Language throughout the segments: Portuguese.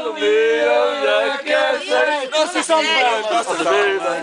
iluminam e aquecem nossas sombras,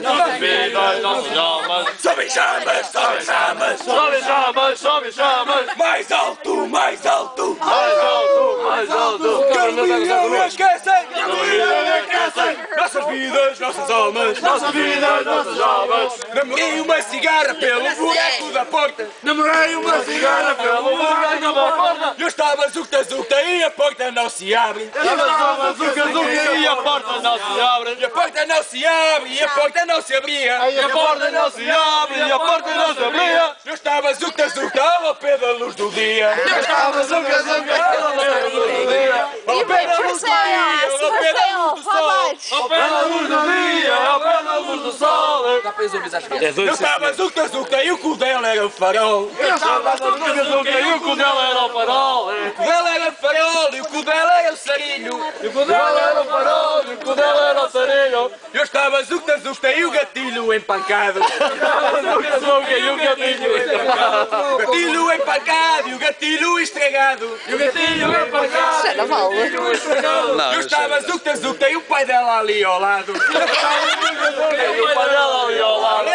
nossas vidas, nossas almas. Sobe chamas, sobe chamas, Sobe chamas, sobe chamas. mais alto, mais alto. Mais alto, mais alto. Que iluminam e aquecem Iluminam e aquecem nossas vidas, nossas almas. nossas vidas, nossas almas. Namorei uma cigarra pelo buraco da porta. Namorei uma cigarra pelo buraco da porta. Eu estava zucta zucta e a porta não se abre. Eu estava zuca zuca e a porta não se abre. E a porta não se abre e a porta não se abria. E a porta não se abre e a porta não se abria. Eu estava zucta zucta ao pé da luz do dia. Eu estava zuca zuca ao pé da luz do dia. Ao pé da luz do dia, ao pé da luz do sol. Ao pé da luz do dia, ao pé da luz do sol. Eu estava zucta zucta e o cu dela era o farol. Eu estava zuca zuca e o cu dela era o farol. O cu dela era o farol e o cu dela era o sarilho. E o cu dela era o farol e o cu dela era o sarilho. Eu estava zucta zucta e o gatilho empancado. Zuca zuca e o gatilho estragado. O gatilho empancado e o gatilho estragado. E o gatilho empacado. Cheira mal. Eu estava zucta zucta e o pai dela ali ao lado. E o pai dela ali ao lado.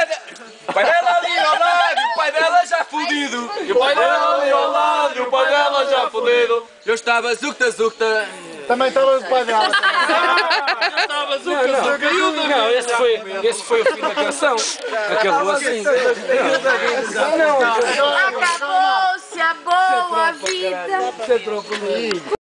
O pai dela ali ao lado e o pai dela já fudido. E o pai dela ali ao lado e o pai dela já fodido. Eu estava zucta zucta. Também estava de pai dela. Eu estava zuca zuca e o Não, esse foi o fim da canção. Acabou assim. Acabou-se a boa vida.